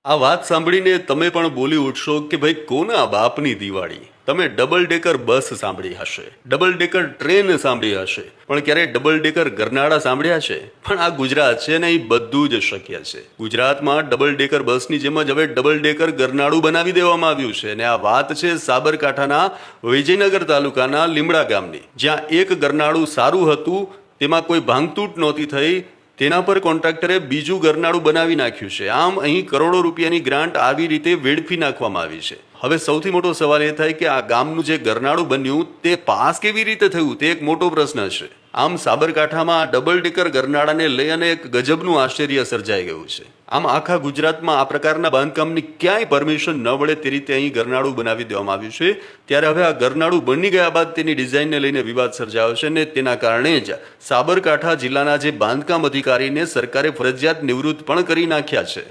આ વાત સાંભળીને તમે પણ બોલી ઉઠશો કે ભાઈ કોના બાપની દિવાળી. તમે ડબલ ડેકર બસ સાંભળી હશે, ડબલ ડેકર ટ્રેન સાંભળી હશે, પણ ક્યારે ડબલ ડેકર ગરનાળા સાંભળ્યા છે? પણ આ ગુજરાત છે ને એ બધું જ શક્ય છે. ગુજરાતમાં ડબલ ડેકર બસની જેમ જ હવે ડબલ ડેકર ગરનાળું બનાવી દેવામાં આવ્યું છે. અને આ વાત છે સાબરકાંઠાના વિજયનગર તાલુકાના લીમડા ગામની, જ્યાં એક ગરનાળું સારું હતું, તેમાં કોઈ ભાંગતૂટ નહોતી થઈ, તેના પર કોન્ટ્રાક્ટરે બીજું ગરનાળું બનાવી નાખ્યું છે. આમ અહીં કરોડો રૂપિયાની ગ્રાન્ટ આવી રીતે વેડફી નાખવામાં આવી છે. હવે સૌથી મોટો સવાલ એ થાય કે આ ગામનું જે ગરનાળું બન્યું તે પાસ કેવી રીતે થયું, તે એક મોટો પ્રશ્ન છે. આમ સાબરકાંઠામાં આ ડબલ ડેકર ગરનાળાને લઈ અને એક ગજબનું આશ્ચર્ય સર્જાઈ ગયું છે. આમ આખા ગુજરાતમાં આ પ્રકારના બાંધકામની ક્યાંય પરમિશન ન મળે તે રીતે અહીં ગરનાળું બનાવી દેવામાં આવ્યું છે. ત્યારે હવે આ ગરનાળું બની ગયા બાદ તેની ડિઝાઇનને લઈને વિવાદ સર્જાયો છે અને તેના કારણે જ સાબરકાંઠા જિલ્લાના જે બાંધકામ અધિકારીને સરકારે ફરજિયાત નિવૃત્ત પણ કરી નાખ્યા છે.